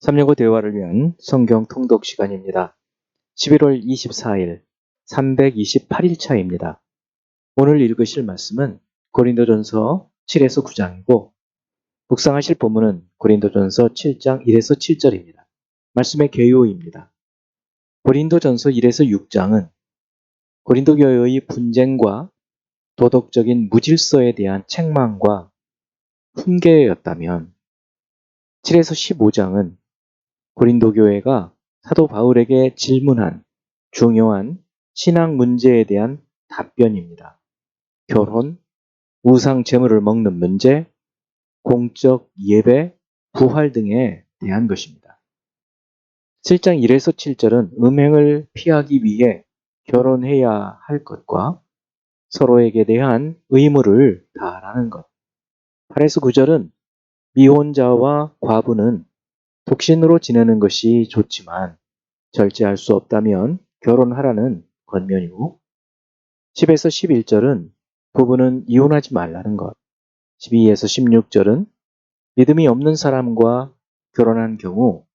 365 대화를 위한 성경 통독 시간입니다. 11월 24일 328일 차입니다. 오늘 읽으실 말씀은 고린도전서 7에서 9장이고 묵상하실 본문은 고린도전서 7장 1에서 7절입니다. 말씀의 개요입니다. 고린도전서 1에서 6장은 고린도 교회의 분쟁과 도덕적인 무질서에 대한 책망과 훈계였다면 7에서 15장은 고린도 교회가 사도 바울에게 질문한 중요한 신앙 문제에 대한 답변입니다. 결혼, 우상 제물을 먹는 문제, 공적 예배, 부활 등에 대한 것입니다. 7장 1에서 7절은 음행을 피하기 위해 결혼해야 할 것과 서로에게 대한 의무를 다하라는 것. 8에서 9절은 미혼자와 과부는 독신으로 지내는 것이 좋지만 절제할 수 없다면 결혼하라는 권면이고 10에서 11절은 부부는 이혼하지 말라는 것, 12에서 16절은 믿음이 없는 사람과 결혼한 경우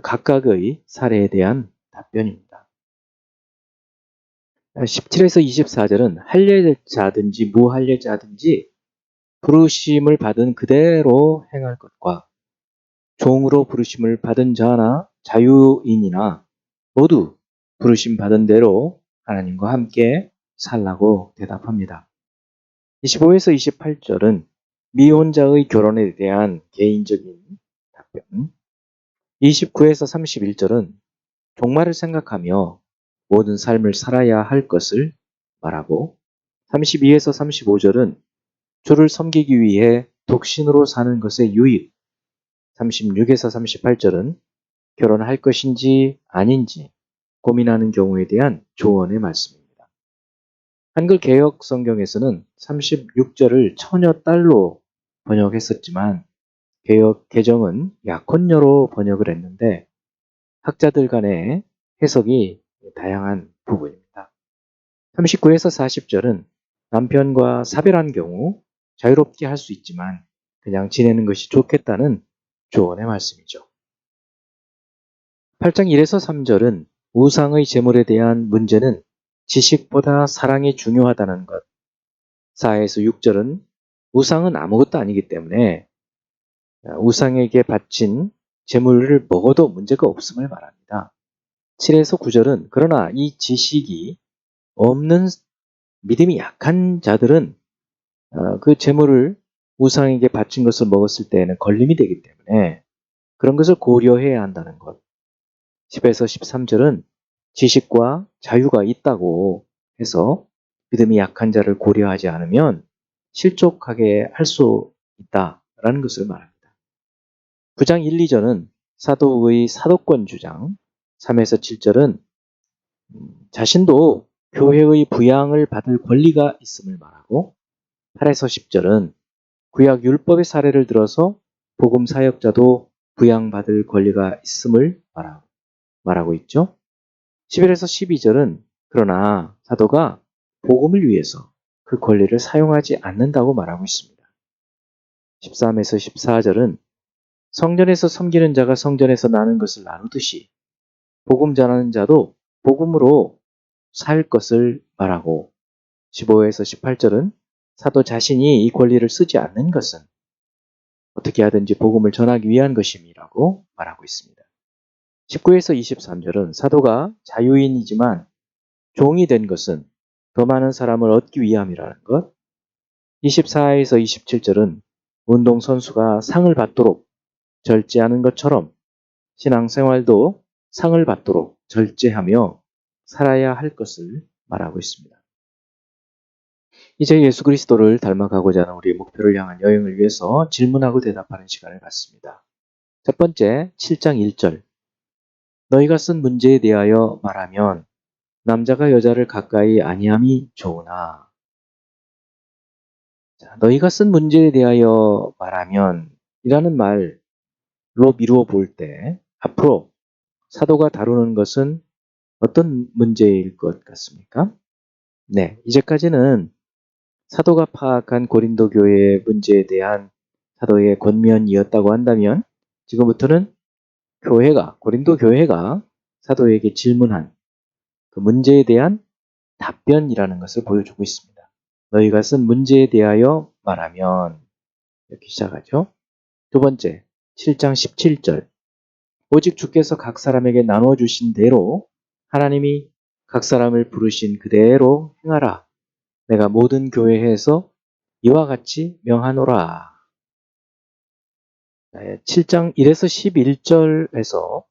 각각의 사례에 대한 답변입니다. 17에서 24절은 할례자든지 무할례자든지 부르심을 받은 그대로 행할 것과 종으로 부르심을 받은 자나 자유인이나 모두 부르심 받은 대로 하나님과 함께 살라고 대답합니다. 25에서 28절은 미혼자의 결혼에 대한 개인적인 답변, 29에서 31절은 종말을 생각하며 모든 삶을 살아야 할 것을 말하고 32에서 35절은 주를 섬기기 위해 독신으로 사는 것의 유익, 36에서 38절은 결혼할 것인지 아닌지 고민하는 경우에 대한 조언의 말씀입니다. 한글 개역 성경에서는 36절을 처녀딸로 번역했었지만 개역 개정은 약혼녀로 번역을 했는데 학자들 간의 해석이 다양한 부분입니다. 39에서 40절은 남편과 사별한 경우 자유롭게 할 수 있지만 그냥 지내는 것이 좋겠다는 조언의 말씀이죠. 8장 1에서 3절은 우상의 제물에 대한 문제는 지식보다 사랑이 중요하다는 것. 4에서 6절은 우상은 아무것도 아니기 때문에 우상에게 바친 제물을 먹어도 문제가 없음을 말합니다. 7에서 9절은 그러나 이 지식이 없는 믿음이 약한 자들은 그 제물을 우상에게 바친 것을 먹었을 때에는 걸림이 되기 때문에 그런 것을 고려해야 한다는 것. 10에서 13절은 지식과 자유가 있다고 해서 믿음이 약한 자를 고려하지 않으면 실족하게 할 수 있다라는 것을 말합니다. 9장 1, 2절은 사도의 사도권 주장, 3에서 7절은 자신도 교회의 부양을 받을 권리가 있음을 말하고 8에서 10절은 구약 율법의 사례를 들어서 복음 사역자도 부양받을 권리가 있음을 말하고 있죠. 11에서 12절은 그러나 사도가 복음을 위해서 그 권리를 사용하지 않는다고 말하고 있습니다. 13에서 14절은 성전에서 섬기는 자가 성전에서 나는 것을 나누듯이 복음 전하는 자도 복음으로 살 것을 말하고 15에서 18절은 사도 자신이 이 권리를 쓰지 않는 것은 어떻게 하든지 복음을 전하기 위한 것임이라고 말하고 있습니다. 19에서 23절은 사도가 자유인이지만 종이 된 것은 더 많은 사람을 얻기 위함이라는 것. 24에서 27절은 운동선수가 상을 받도록 절제하는 것처럼 신앙생활도 상을 받도록 절제하며 살아야 할 것을 말하고 있습니다. 이제 예수 그리스도를 닮아가고자 하는 우리의 목표를 향한 여행을 위해서 질문하고 대답하는 시간을 갖습니다. 첫 번째, 7장 1절. 너희가 쓴 문제에 대하여 말하면 남자가 여자를 가까이 아니함이 좋으나. 자, 너희가 쓴 문제에 대하여 말하면 이라는 말로 미루어 볼 때 앞으로 사도가 다루는 것은 어떤 문제일 것 같습니까? 네, 이제까지는 사도가 파악한 고린도 교회의 문제에 대한 사도의 권면이었다고 한다면 지금부터는 고린도 교회가 사도에게 질문한 그 문제에 대한 답변이라는 것을 보여주고 있습니다. 너희가 쓴 문제에 대하여 말하면 이렇게 시작하죠. 두 번째, 7장 17절. 오직 주께서 각 사람에게 나누어 주신 대로 하나님이 각 사람을 부르신 그대로 행하라. 내가 모든 교회에서 이와 같이 명하노라. 7장 1에서 11절에서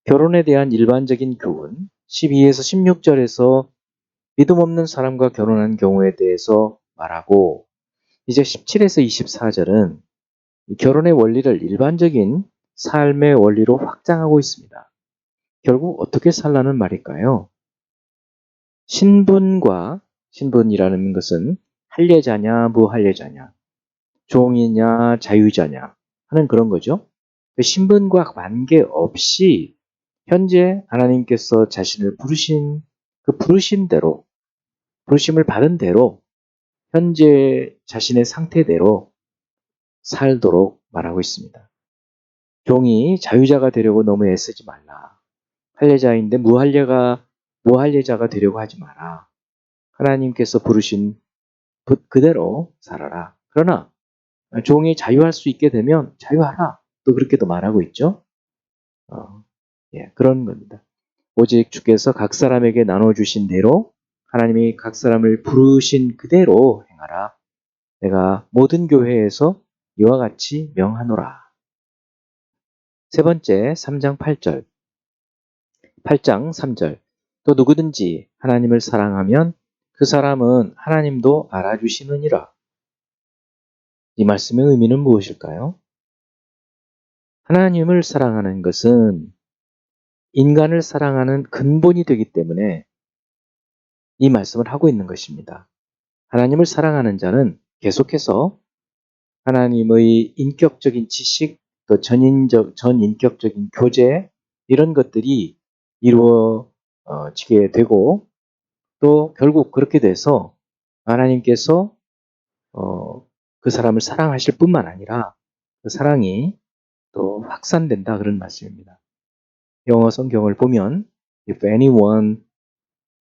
결혼에 대한 일반적인 교훈, 12에서 16절에서 믿음 없는 사람과 결혼한 경우에 대해서 말하고, 이제 17에서 24절은 결혼의 원리를 일반적인 삶의 원리로 확장하고 있습니다. 결국 어떻게 살라는 말일까요? 신분이라는 것은 할례자냐 무할례자냐, 종이냐 자유자냐 하는 그런 거죠. 신분과 관계없이 현재 하나님께서 자신을 부르신 그 부르심을 받은 대로 현재 자신의 상태대로 살도록 말하고 있습니다. 종이 자유자가 되려고 너무 애쓰지 말라. 할례자인데 무할례자가 되려고 하지 마라. 하나님께서 부르신 그대로 살아라. 그러나 종이 자유할 수 있게 되면 자유하라. 또 그렇게도 말하고 있죠. 그런 겁니다. 오직 주께서 각 사람에게 나눠주신 대로 하나님이 각 사람을 부르신 그대로 행하라. 내가 모든 교회에서 이와 같이 명하노라. 세 번째, 3장 8절. 8장 3절. 또 누구든지 하나님을 사랑하면 그 사람은 하나님도 알아주시느니라. 이 말씀의 의미는 무엇일까요? 하나님을 사랑하는 것은 인간을 사랑하는 근본이 되기 때문에 이 말씀을 하고 있는 것입니다. 하나님을 사랑하는 자는 계속해서 하나님의 인격적인 지식, 또 전인격적인 교제, 이런 것들이 이루어지게 되고, 또 결국 그렇게 돼서 하나님께서 그 사람을 사랑하실 뿐만 아니라 그 사랑이 또 확산된다, 그런 말씀입니다. 영어 성경을 보면 If anyone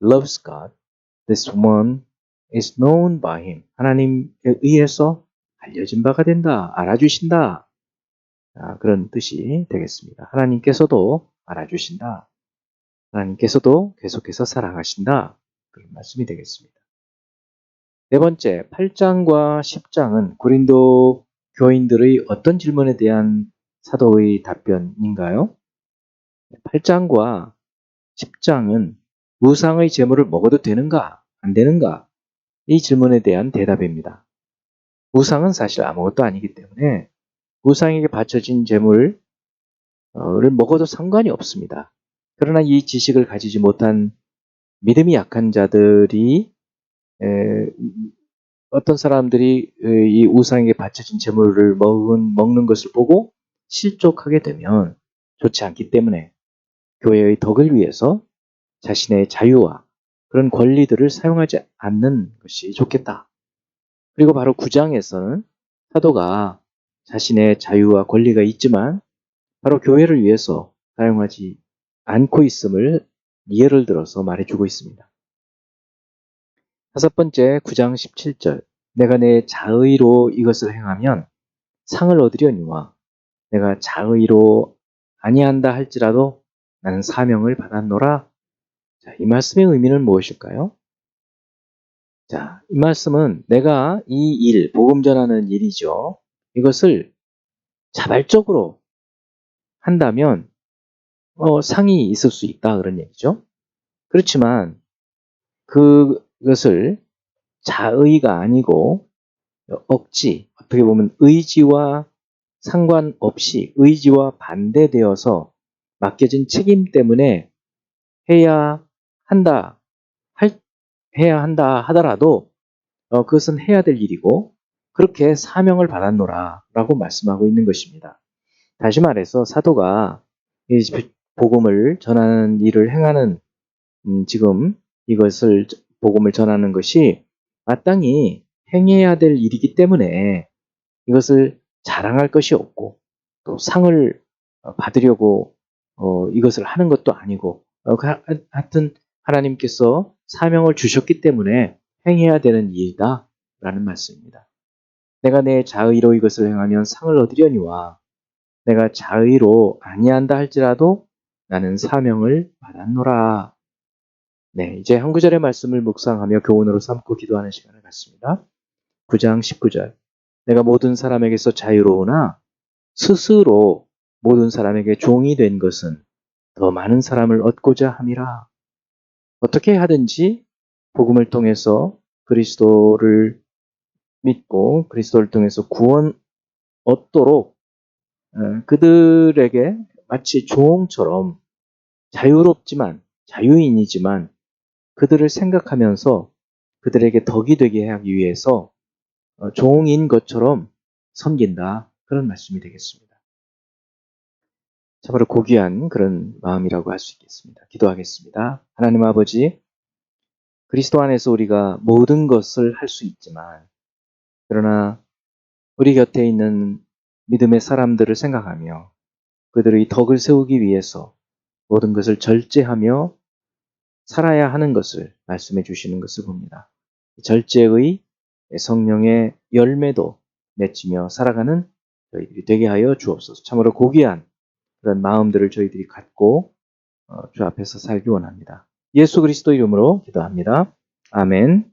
loves God, this one is known by him. 하나님에 의해서 알려진 바가 된다, 알아주신다, 그런 뜻이 되겠습니다. 하나님께서도 알아주신다, 하나님께서도 계속해서 사랑하신다, 그런 말씀이 되겠습니다. 네 번째, 8장과 10장은 고린도 교인들의 어떤 질문에 대한 사도의 답변인가요? 8장과 10장은 우상의 제물을 먹어도 되는가 안 되는가, 이 질문에 대한 대답입니다. 우상은 사실 아무것도 아니기 때문에 우상에게 바쳐진 제물을 먹어도 상관이 없습니다. 그러나 이 지식을 가지지 못한 믿음이 약한 자들이 어떤 사람들이 이 우상에게 바쳐진 제물을 먹는 것을 보고 실족하게 되면 좋지 않기 때문에 교회의 덕을 위해서 자신의 자유와 그런 권리들을 사용하지 않는 것이 좋겠다. 그리고 바로 9장에서는 사도가 자신의 자유와 권리가 있지만 바로 교회를 위해서 사용하지 않고 있음을 예를 들어서 말해주고 있습니다. 다섯 번째, 9장 17절. 내가 내 자의로 이것을 행하면 상을 얻으려니와 내가 자의로 아니한다 할지라도 나는 사명을 받았노라. 자, 이 말씀의 의미는 무엇일까요? 자, 이 말씀은 내가 이 일, 복음 전하는 일이죠. 이것을 자발적으로 한다면 상이 있을 수 있다, 그런 얘기죠. 그렇지만 그것을 자의가 아니고 억지, 어떻게 보면 의지와 상관없이 의지와 반대되어서 맡겨진 책임 때문에 해야 한다 하더라도 그것은 해야 될 일이고 그렇게 사명을 받았노라 라고 말씀하고 있는 것입니다. 다시 말해서 사도가 이 복음을 전하는 일을 행하는 지금 이것을 복음을 전하는 것이 마땅히 행해야 될 일이기 때문에 이것을 자랑할 것이 없고 또 상을 받으려고 이것을 하는 것도 아니고 하여튼 하나님께서 사명을 주셨기 때문에 행해야 되는 일이다 라는 말씀입니다. 내가 내 자의로 이것을 행하면 상을 얻으려니와 내가 자의로 아니한다 할지라도 나는 사명을 받았노라. 네, 이제 한 구절의 말씀을 묵상하며 교훈으로 삼고 기도하는 시간을 갖습니다. 9장 19절. 내가 모든 사람에게서 자유로우나 스스로 모든 사람에게 종이 된 것은 더 많은 사람을 얻고자 함이라. 어떻게 하든지 복음을 통해서 그리스도를 믿고 그리스도를 통해서 구원 얻도록 그들에게 마치 종처럼 자유롭지만 자유인이지만 그들을 생각하면서 그들에게 덕이 되게 하기 위해서 종인 것처럼 섬긴다. 그런 말씀이 되겠습니다. 참으로 고귀한 그런 마음이라고 할 수 있겠습니다. 기도하겠습니다. 하나님 아버지, 그리스도 안에서 우리가 모든 것을 할 수 있지만 그러나 우리 곁에 있는 믿음의 사람들을 생각하며 그들의 덕을 세우기 위해서 모든 것을 절제하며 살아야 하는 것을 말씀해 주시는 것을 봅니다. 절제의 성령의 열매도 맺히며 살아가는 저희들이 되게 하여 주옵소서. 참으로 고귀한 그런 마음들을 저희들이 갖고 주 앞에서 살기 원합니다. 예수 그리스도 이름으로 기도합니다. 아멘.